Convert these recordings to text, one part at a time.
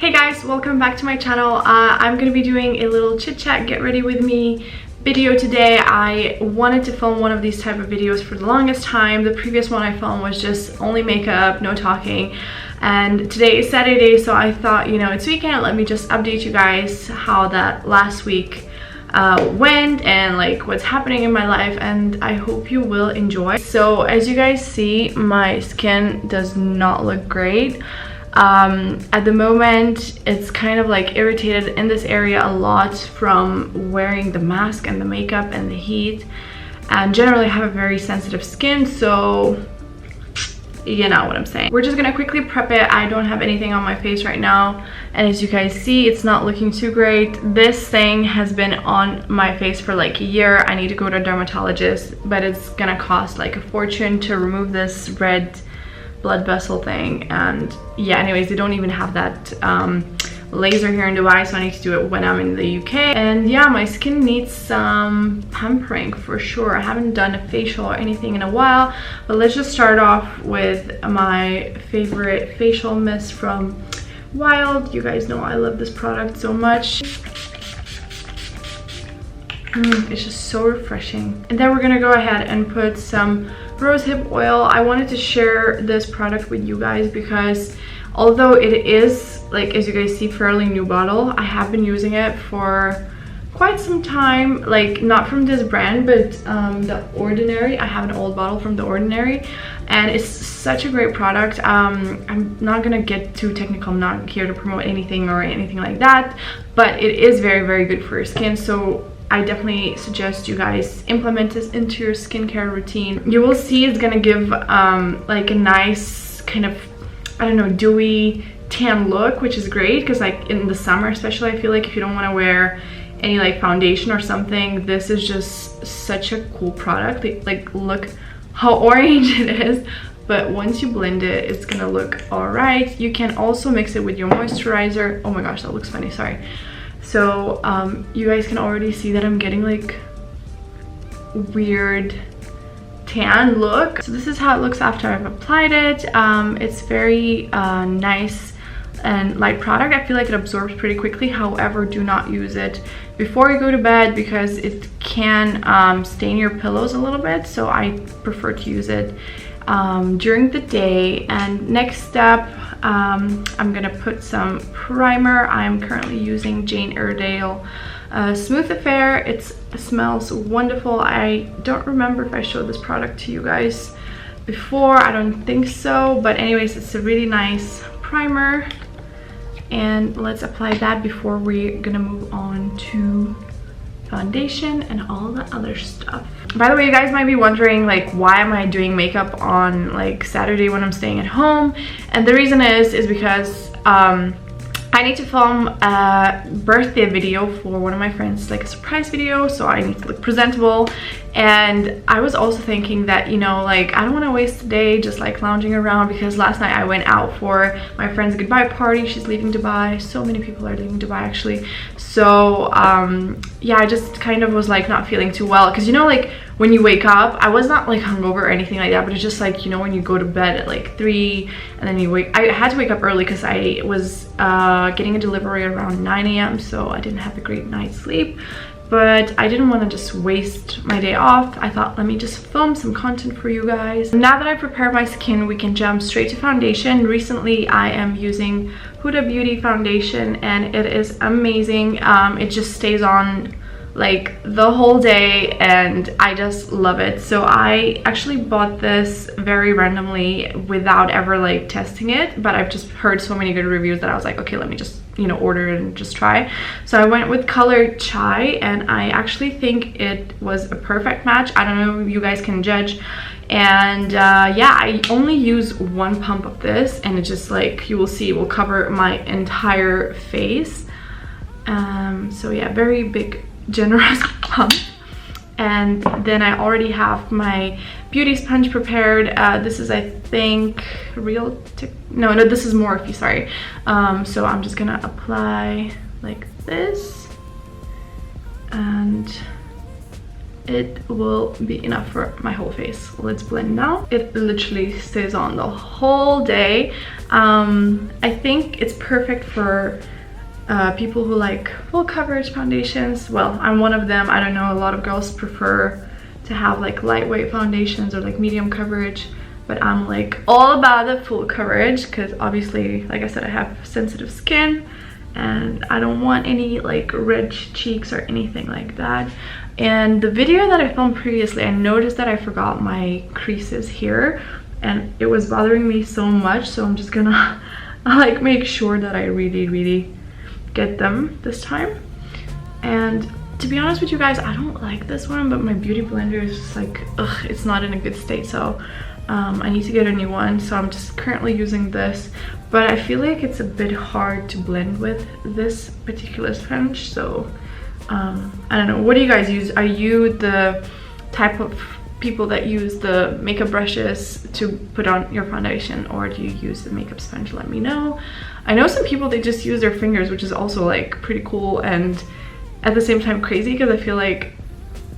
Hey guys, welcome back to my channel. I'm gonna be doing a little chit chat, get ready with me video today. I wanted to film one of these type of videos for the longest time. The previous one I filmed was just only makeup, no talking. And today is Saturday, so I thought, you know, it's weekend, let me just update you guys how that last week went and like what's happening in my life, and I hope you will enjoy. So as you guys see, my skin does not look great. At the moment it's kind of like irritated in this area a lot from wearing the mask and the makeup and the heat, and generally I have a very sensitive skin, so you know what I'm saying. We're just gonna quickly prep it. I don't have anything on my face right now, and as you guys see, it's not looking too great. This thing has been on my face for like a year. I need to go to a dermatologist, but it's gonna cost like a fortune to remove this red blood vessel thing. And yeah, anyways, they don't even have that laser here in Dubai, so I need to do it when I'm in the UK. And yeah, my skin needs some pampering for sure. I haven't done a facial or anything in a while, but let's just start off with my favorite facial mist from Wild. You guys know I love this product so much. It's just so refreshing. And then we're gonna go ahead and put some rosehip oil. I wanted to share this product with you guys because although it is, like, as you guys see, fairly new bottle, I have been using it for quite some time. Like, not from this brand, but The Ordinary. I have an old bottle from The Ordinary, and it's such a great product. I'm not gonna get too technical. I'm not here to promote anything or anything like that, but it is very, very good for your skin. So I definitely suggest you guys implement this into your skincare routine. You will see it's gonna give like a nice kind of, I don't know, dewy tan look, which is great because like in the summer especially, I feel like if you don't want to wear any like foundation or something, this is just such a cool product. Like look how orange it is, but once you blend it, it's gonna look all right. You can also mix it with your moisturizer. Oh my gosh, that looks funny, sorry. So you guys can already see that I'm getting like weird tan look. So this is how it looks after I've applied it. It's very nice and light product. I feel like it absorbs pretty quickly. However, do not use it before you go to bed because it can stain your pillows a little bit. So I prefer to use it during the day. And next step, I'm gonna put some primer. I'm currently using Jane Iredale Smooth Affair. It smells wonderful. I don't remember if I showed this product to you guys before. I don't think so, but anyways, it's a really nice primer, and let's apply that before we're gonna move on to foundation and all the other stuff. By the way, you guys might be wondering, like, why am I doing makeup on like Saturday when I'm staying at home? And the reason is because I need to film a birthday video for one of my friends, like a surprise video, so I need to look presentable. And I was also thinking that, you know, like, I don't want to waste the day just like lounging around, because last night I went out for my friend's goodbye party. She's leaving Dubai. So many people are leaving Dubai actually. So yeah, I just kind of was like not feeling too well, because you know, like when you wake up, I was not like hungover or anything like that, but it's just like, you know, when you go to bed at like 3 and then you wake, I had to wake up early because I was getting a delivery around 9 a.m. so I didn't have a great night's sleep. But I didn't want to just waste my day off. I thought, let me just film some content for you guys. Now that I've prepared my skin, we can jump straight to foundation. Recently, I am using Huda Beauty foundation, and it is amazing. It just stays on like the whole day, and I just love it. So I actually bought this very randomly without ever like testing it, but I've just heard so many good reviews that I was like, okay, let me just, you know, order it and just try. So I went with color Chai, and I actually think it was a perfect match. I don't know, you guys can judge. And yeah, I only use one pump of this, and it just, like you will see, it will cover my entire face. So yeah, very big generous pump. And then I already have my beauty sponge prepared. This is, I think, no, this is Morphe, sorry. So I'm just gonna apply like this, and it will be enough for my whole face. Let's blend now. It literally stays on the whole day. I think it's perfect for people who like full coverage foundations. Well, I'm one of them. I don't know, a lot of girls prefer to have like lightweight foundations or like medium coverage, but I'm like all about the full coverage because obviously, like I said, I have sensitive skin and I don't want any like red cheeks or anything like that. And the video that I filmed previously, I noticed that I forgot my creases here and it was bothering me so much, so I'm just gonna like make sure that I really get them this time. And to be honest with you guys, I don't like this one, but my beauty blender is just like, ugh, it's not in a good state, so I need to get a new one. So I'm just currently using this, but I feel like it's a bit hard to blend with this particular sponge. So I don't know, what do you guys use? Are you the type of people that use the makeup brushes to put on your foundation, or do you use the makeup sponge? Let me know. I know some people, they just use their fingers, which is also like pretty cool and at the same time crazy, because I feel like,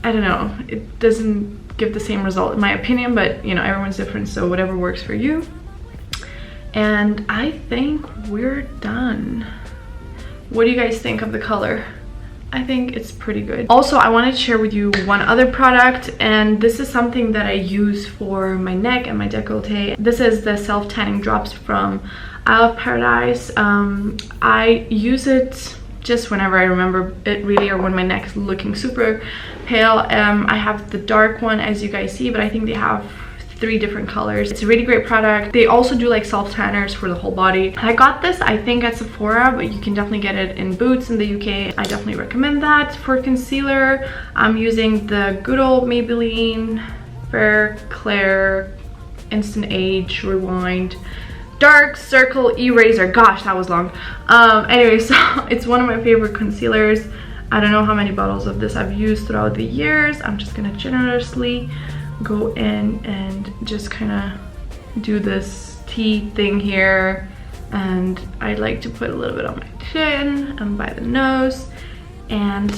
I don't know, it doesn't give the same result in my opinion, but you know, everyone's different, so whatever works for you. And I think we're done. What do you guys think of the color? I think it's pretty good. Also, I wanted to share with you one other product, and this is something that I use for my neck and my décolleté. This is the self tanning drops from Isle of Paradise. I use it just whenever I remember it really, or when my neck is looking super pale. I have the dark one, as you guys see, but I think they have 3 different colors. It's a really great product. They also do like self tanners for the whole body. I got this, I think, at Sephora, but you can definitely get it in Boots in the UK. I definitely recommend that. For concealer, I'm using the good old Maybelline Fair Clair Instant Age Rewind Dark Circle Eraser. Gosh, that was long. Anyway, so it's one of my favorite concealers. I don't know how many bottles of this I've used throughout the years. I'm just gonna generously go in and just kind of do this T thing here, and I like to put a little bit on my chin and by the nose, and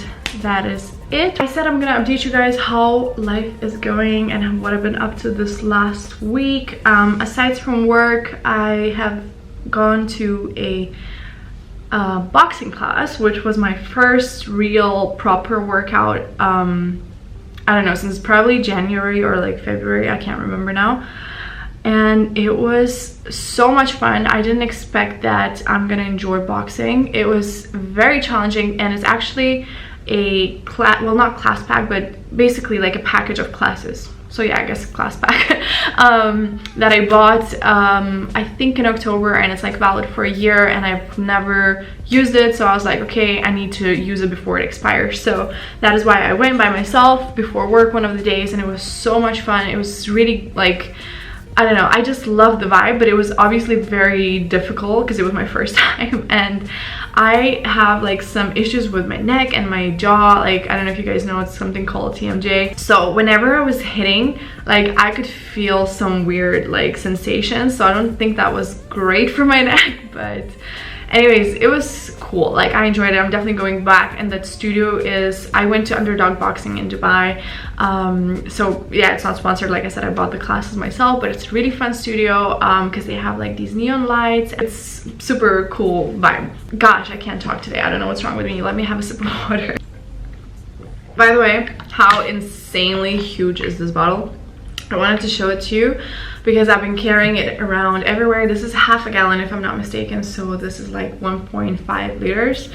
that is it. I said I'm gonna update you guys how life is going and what I've been up to this last week. Aside from work, I have gone to a boxing class, which was my first real proper workout. I don't know, since probably January or like February, I can't remember now. And it was so much fun. I didn't expect that I'm gonna enjoy boxing. It was very challenging, and it's actually a class, well, not class pack, but basically like a package of classes. So yeah, I guess class pack that I bought I think in October, and it's like valid for a year, and I've never used it, so I was like, okay, I need to use it before it expires. So that is why I went by myself before work one of the days, and it was so much fun. It was really like, I don't know, I just loved the vibe, but it was obviously very difficult because it was my first time, and I have like some issues with my neck and my jaw. Like, I don't know if you guys know, it's something called TMJ. So whenever I was hitting, like, I could feel some weird like sensations, so I don't think that was great for my neck. But anyways, it was cool. Like, I enjoyed it. I'm definitely going back, and that studio is, I went to Underdog Boxing in Dubai. So yeah, it's not sponsored. Like I said, I bought the classes myself, but it's a really fun studio because they have like these neon lights. It's super cool vibe. Gosh, I can't talk today. I don't know what's wrong with me. Let me have a sip of water. By the way, how insanely huge is this bottle? I wanted to show it to you because I've been carrying it around everywhere. This is half a gallon if I'm not mistaken, so this is like 1.5 liters,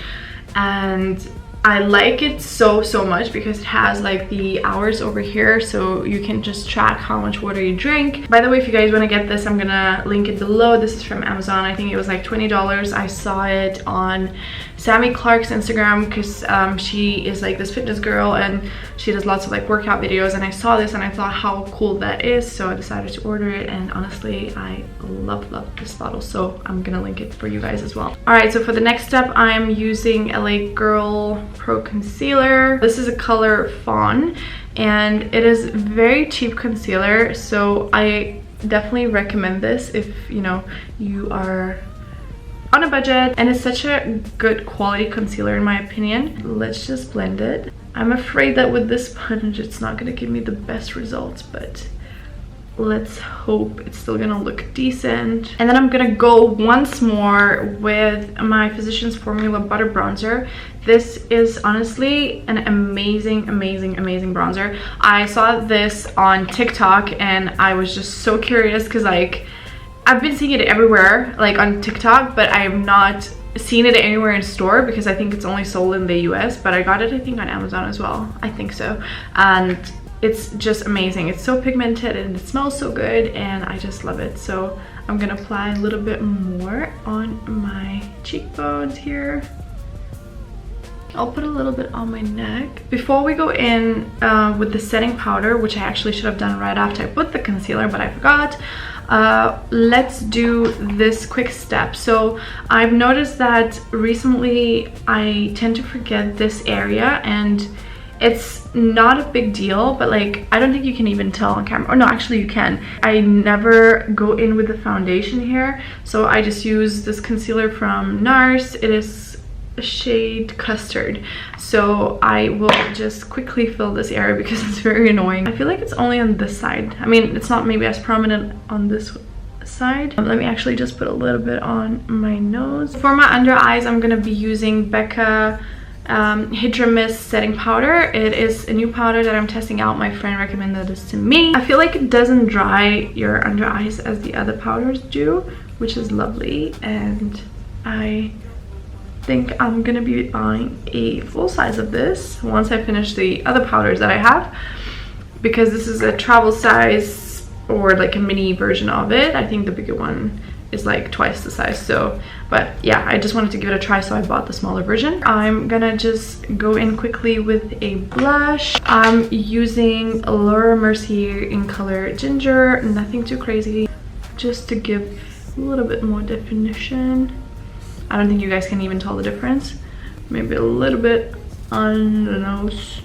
and I like it so much because it has like the hours over here, so you can just track how much water you drink. By the way, if you guys want to get this, I'm gonna link it below. This is from Amazon. I think it was like $20. I saw it on Sammy Clark's Instagram because she is like this fitness girl and she does lots of like workout videos, and I saw this and I thought how cool that is, so I decided to order it, and honestly I love this bottle, so I'm gonna link it for you guys as well. All right, so for the next step, I'm using LA Girl Pro Concealer. This is a color Fawn, and it is very cheap concealer, so I definitely recommend this if you know you are on a budget, and it's such a good quality concealer in my opinion. Let's just blend it. I'm afraid that with this sponge it's not going to give me the best results, but let's hope it's still gonna look decent. And then I'm gonna go once more with my Physicians Formula Butter Bronzer. This is honestly an amazing bronzer. I saw this on TikTok and I was just so curious because like I've been seeing it everywhere, like on TikTok, but I have not seen it anywhere in store because I think it's only sold in the US, but I got it I think on Amazon as well. I think so. And it's just amazing. It's so pigmented and it smells so good and I just love it. So I'm gonna apply a little bit more on my cheekbones here. I'll put a little bit on my neck. Before we go in with the setting powder, which I actually should have done right after I put the concealer, but I forgot, let's do this quick step. So I've noticed that recently I tend to forget this area, and it's not a big deal, but like I don't think you can even tell on camera. Oh no, actually you can. I never go in with the foundation here, so I just use this concealer from NARS. It is shade Custard, so I will just quickly fill this area because it's very annoying. I feel like it's only on this side. I mean, it's not maybe as prominent on this side. Let me actually just put a little bit on my nose. For my under eyes, I'm gonna be using Becca Hydra Mist setting powder. It is a new powder that I'm testing out. My friend recommended this to me. I feel like it doesn't dry your under eyes as the other powders do, which is lovely, and I think I'm gonna be buying a full size of this once I finish the other powders that I have, because this is a travel size or like a mini version of it. I think the bigger one is like twice the size. So but yeah, I just wanted to give it a try, so I bought the smaller version. I'm gonna just go in quickly with a blush. I'm using Laura Mercier in color Ginger, nothing too crazy, just to give a little bit more definition. I don't think you guys can even tell the difference. Maybe a little bit on the nose.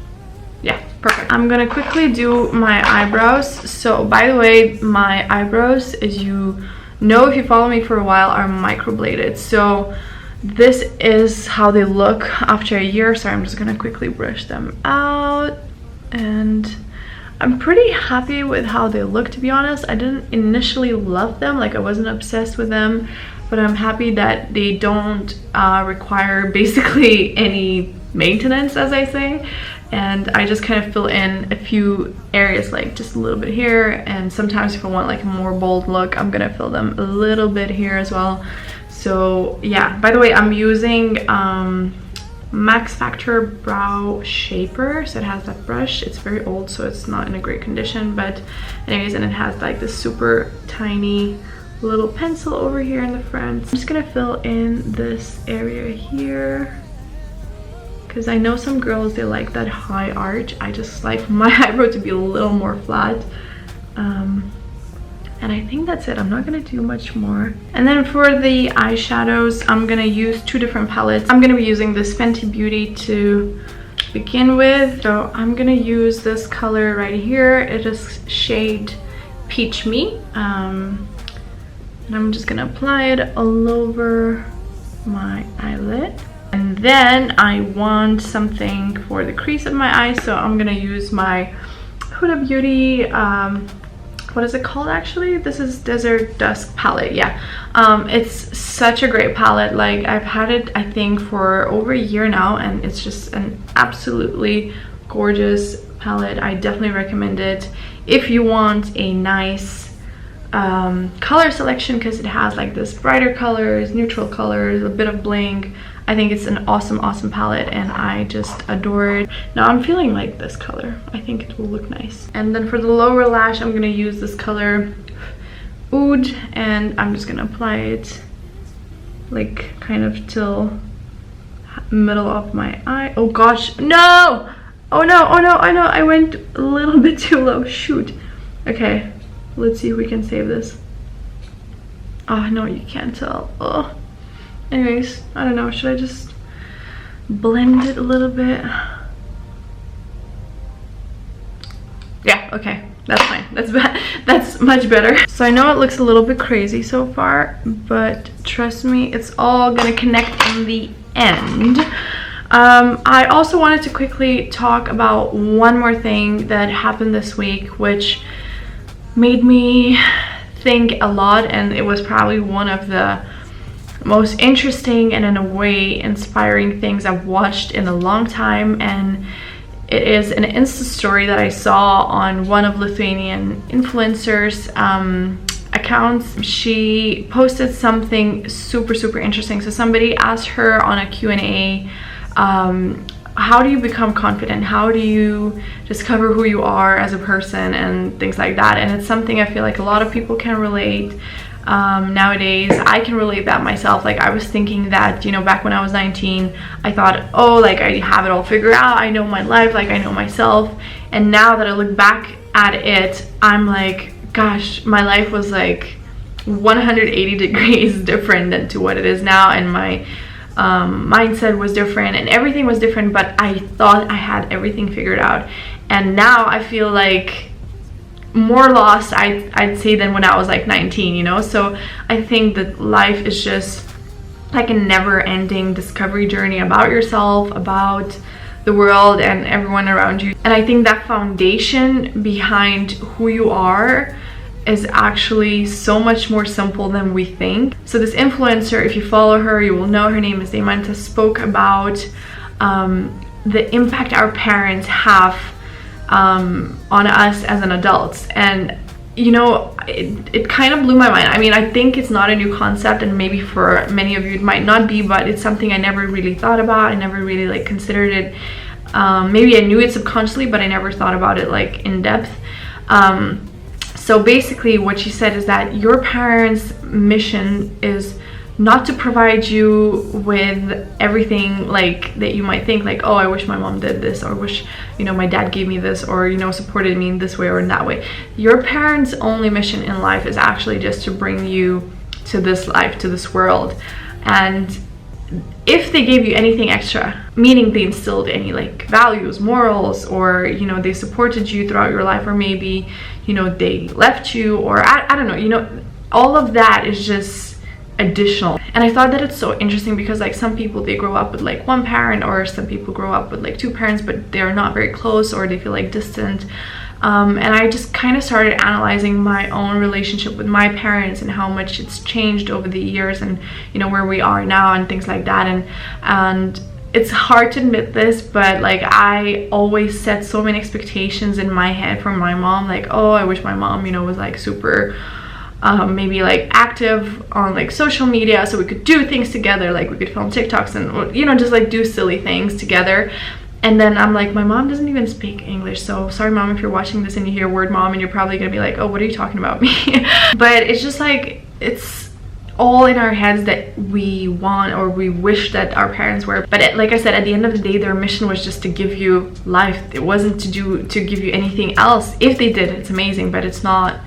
Yeah, perfect. I'm gonna quickly do my eyebrows. So by the way, my eyebrows, as you know if you follow me for a while, are microbladed. So this is how they look after a year. So I'm just gonna quickly brush them out, and I'm pretty happy with how they look, to be honest. I didn't initially love them, like I wasn't obsessed with them, but I'm happy that they don't require basically any maintenance, as I say. And I just kind of fill in a few areas, like just a little bit here, and sometimes if I want like a more bold look, I'm gonna fill them a little bit here as well. So yeah, by the way, I'm using Max Factor Brow Shaper. So it has that brush. It's very old, so it's not in a great condition, but anyways, and it has like this super tiny little pencil over here in the front. I'm just gonna fill in this area here, because I know some girls, they like that high arch. I just like my eyebrow to be a little more flat. And I think that's it. I'm not gonna do much more. And then for the eyeshadows, I'm gonna use two different palettes. I'm gonna be using this Fenty Beauty to begin with. So I'm gonna use this color right here. It is shade Peach Me. And I'm just gonna apply it all over my eyelid. And then I want something for the crease of my eye, so I'm gonna use my Huda Beauty, what is it called actually? This is Desert Dusk palette. Yeah, it's such a great palette. Like I've had it I think for over a year now, and it's just an absolutely gorgeous palette. I definitely recommend it if you want a nice color selection, because it has like this brighter colors, neutral colors, a bit of bling. I think it's an awesome palette, and I just adore it. Now I'm feeling like this color. I think it will look nice. And then for the lower lash, I'm gonna use this color Oud, and I'm just gonna apply it like kind of till middle of my eye. Oh gosh, no! Oh no, oh no, I know, I went a little bit too low, shoot. Okay, let's see if we can save this. Oh no, you can't tell. Oh. Anyways, I don't know, should I just blend it a little bit? Yeah, okay, that's fine. That's much better. So I know it looks a little bit crazy so far, but trust me, it's all gonna connect in the end. I also wanted to quickly talk about one more thing that happened this week, which made me think a lot, and it was probably one of the most interesting and in a way inspiring things I've watched in a long time. And it is an Insta story that I saw on one of Lithuanian influencers accounts. She posted something super interesting. So somebody asked her on a Q&A, how do you become confident? How do you discover who you are as a person and things like that? And it's something I feel like a lot of people can relate nowadays. I can relate that myself. Like, I was thinking that, you know, back when I was 19, I thought, oh, like, I have it all figured out, I know my life, like, I know myself. And now that I look back at it, I'm like, gosh, my life was like 180 degrees different than to what it is now, and my mindset was different and everything was different, but I thought I had everything figured out. And now I feel like more lost, I'd say, than when I was like 19, you know. So I think that life is just like a never-ending discovery journey about yourself, about the world and everyone around you. And I think that foundation behind who you are is actually so much more simple than we think. So this influencer, if you follow her, you will know her name is Deimantė, spoke about the impact our parents have on us as an adults. And you know, it kind of blew my mind. I mean, I think it's not a new concept, and maybe for many of you it might not be, but it's something I never really thought about. I never really like considered it. Maybe I knew it subconsciously, but I never thought about it like in depth. So basically what she said is that your parents' mission is not to provide you with everything like that you might think, like, oh, I wish my mom did this, or wish, you know, my dad gave me this, or, you know, supported me in this way or in that way. Your parents' only mission in life is actually just to bring you to this life, to this world. And if they gave you anything extra, meaning they instilled any like values, morals, or, you know, they supported you throughout your life, or maybe, you know, they left you, or I don't know, you know, all of that is just additional. And I thought that it's so interesting because like some people, they grow up with like one parent, or some people grow up with like two parents, but they're not very close, or they feel like distant. And I just kind of started analyzing my own relationship with my parents and how much it's changed over the years, and, you know, where we are now and things like that. And it's hard to admit this, but like I always set so many expectations in my head from my mom, like, oh, I wish my mom, you know, was like super maybe like active on like social media, so we could do things together, like we could film TikToks and, you know, just like do silly things together. And then I'm like, my mom doesn't even speak English, so sorry mom if you're watching this and you hear word mom, and you're probably gonna be like, oh, what are you talking about me? But it's just like, it's all in our heads that we want or we wish that our parents were. But like I said, at the end of the day, their mission was just to give you life. It wasn't to give you anything else. If they did, it's amazing, but it's not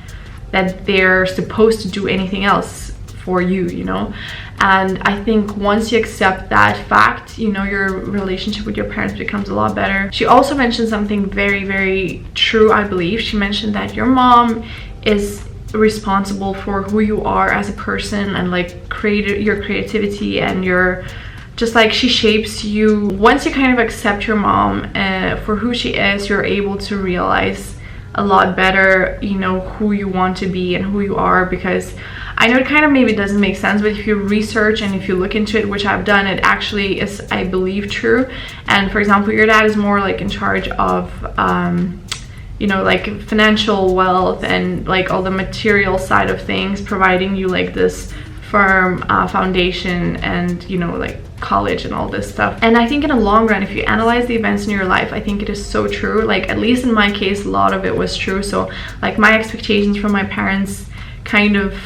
that they're supposed to do anything else for you, you know. And I think once you accept that fact, you know, your relationship with your parents becomes a lot better. She also mentioned something very true, I believe. She mentioned that your mom is responsible for who you are as a person, and like your creativity, and your, just like, she shapes you. Once you kind of accept your mom for who she is, you're able to realize a lot better, you know, who you want to be and who you are. Because I know it kind of maybe doesn't make sense, but if you research and if you look into it, which I've done, it actually is, I believe, true. And for example, your dad is more like in charge of you know, like financial wealth and like all the material side of things, providing you like this firm foundation and, you know, like college and all this stuff. And I think in the long run, if you analyze the events in your life, I think it is so true. Like, at least in my case, a lot of it was true. So like my expectations from my parents kind of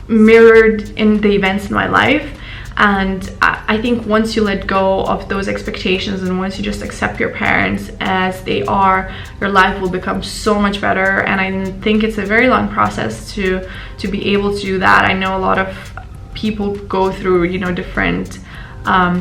mirrored in the events in my life. And I think once you let go of those expectations, and once you just accept your parents as they are, your life will become so much better. And I think it's a very long process to be able to do that. I know a lot of people go through, you know, different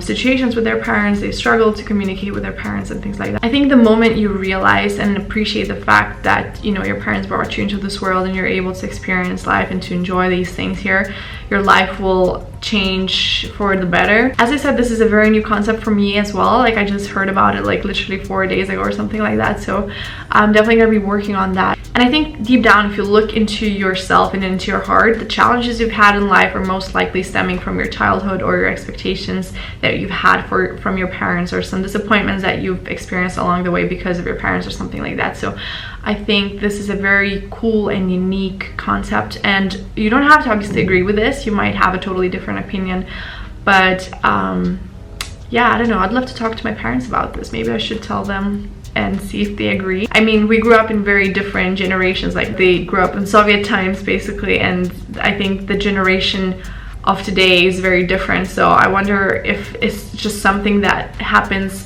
situations with their parents. They struggle to communicate with their parents and things like that. I think the moment you realize and appreciate the fact that, you know, your parents brought you into this world and you're able to experience life and to enjoy these things here, your life will change for the better. As I said, this is a very new concept for me as well. Like I just heard about it like literally 4 days ago or something like that, so I'm definitely gonna be working on that. And I think deep down, if you look into yourself and into your heart, the challenges you've had in life are most likely stemming from your childhood or your expectations that you've had from your parents, or some disappointments that you've experienced along the way because of your parents or something like that. So I think this is a very cool and unique concept, and you don't have to obviously agree with this. You might have a totally different opinion, but yeah, I don't know. I'd love to talk to my parents about this. Maybe I should tell them and see if they agree. I mean, we grew up in very different generations. Like they grew up in Soviet times basically, and I think the generation of today is very different. So I wonder if it's just something that happens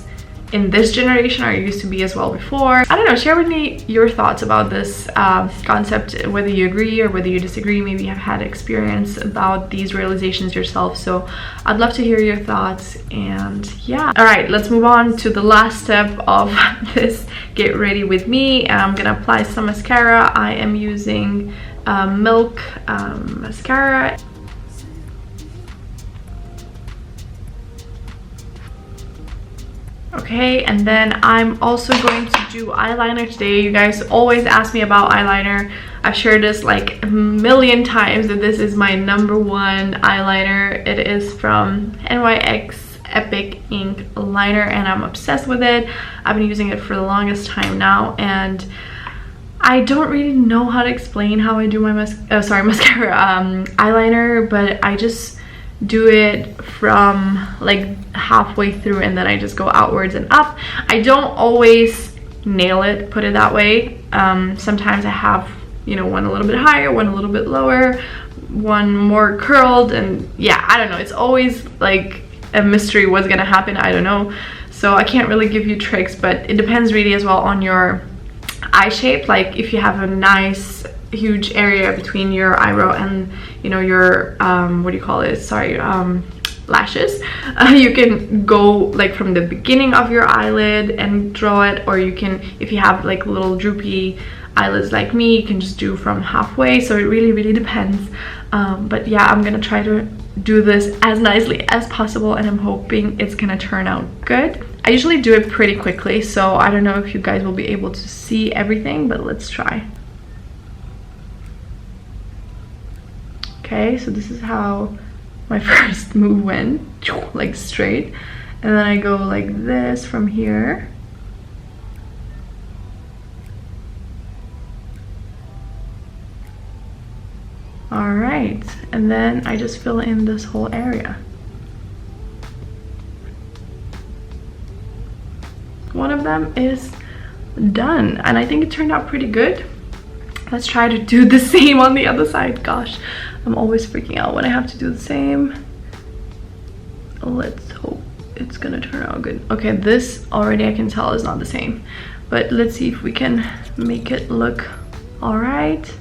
in this generation or it used to be as well before. I don't know, share with me your thoughts about this concept, whether you agree or whether you disagree. Maybe you have had experience about these realizations yourself, so I'd love to hear your thoughts. And yeah, all right, let's move on to the last step of this get ready with me. I'm gonna apply some mascara. I am using Milk mascara. Okay, and then I'm also going to do eyeliner today. You guys always ask me about eyeliner. I've shared this like a million times that this is my #1 eyeliner. It is from NYX Epic Ink Liner, and I'm obsessed with it. I've been using it for the longest time now, and I don't really know how to explain how I do my mascara eyeliner, but I just do it from like halfway through and then I just go outwards and up. I don't always nail it, put it that way. Sometimes I have, you know, one a little bit higher, one a little bit lower, one more curled, and yeah, I don't know. It's always like a mystery what's gonna happen. I don't know, so I can't really give you tricks, but it depends really as well on your eye shape. Like if you have a nice huge area between your eyebrow and, you know, your what do you call it, sorry, lashes, you can go like from the beginning of your eyelid and draw it, or you can, if you have like little droopy eyelids like me, you can just do from halfway. So it really depends, but yeah, I'm gonna try to do this as nicely as possible, and I'm hoping it's gonna turn out good. I usually do it pretty quickly, so I don't know if you guys will be able to see everything, but let's try. Okay, so this is how my first move went, like straight, and then I go like this from here. All right, and then I just fill in this whole area. One of them is done, and I think it turned out pretty good. Let's try to do the same on the other side. Gosh, I'm always freaking out when I have to do the same. Let's hope it's gonna turn out good. Okay, this already I can tell is not the same, but let's see if we can make it look all right.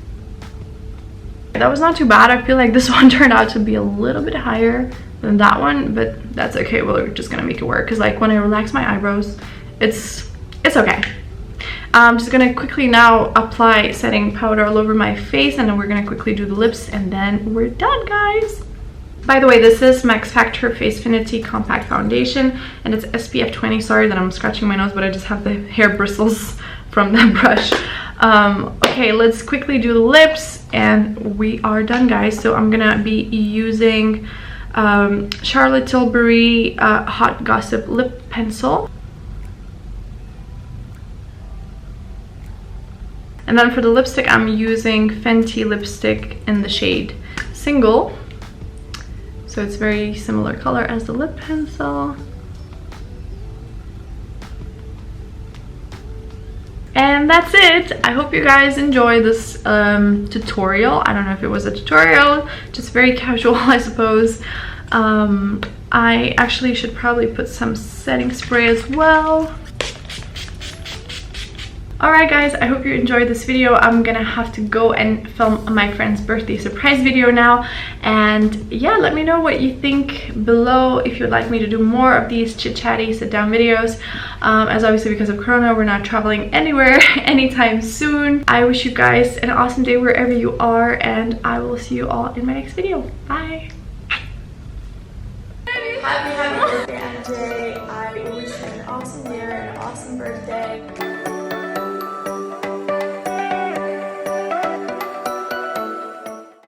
That was not too bad. I feel like this one turned out to be a little bit higher than that one, but that's okay. We're just gonna make it work, because like when I relax my eyebrows, it's okay. I'm just gonna quickly now apply setting powder all over my face, and then we're gonna quickly do the lips, and then we're done, guys. By the way, this is Max Factor Facefinity Compact Foundation, and it's SPF 20. Sorry that I'm scratching my nose, but I just have the hair bristles from the brush. Okay, let's quickly do the lips, and we are done, guys. So I'm gonna be using Charlotte Tilbury Hot Gossip Lip Pencil. And then for the lipstick, I'm using Fenty lipstick in the shade Single. So it's very similar color as the lip pencil. And that's it. I hope you guys enjoy this tutorial. I don't know if it was a tutorial, just very casual, I suppose. I actually should probably put some setting spray as well. Alright guys, I hope you enjoyed this video. I'm gonna have to go and film my friend's birthday surprise video now. And yeah, let me know what you think below, if you'd like me to do more of these chit-chatty sit-down videos. As obviously because of Corona, we're not traveling anywhere anytime soon. I wish you guys an awesome day wherever you are, and I will see you all in my next video. Bye! Happy birthday, MJ. I wish you an awesome year, an awesome birthday.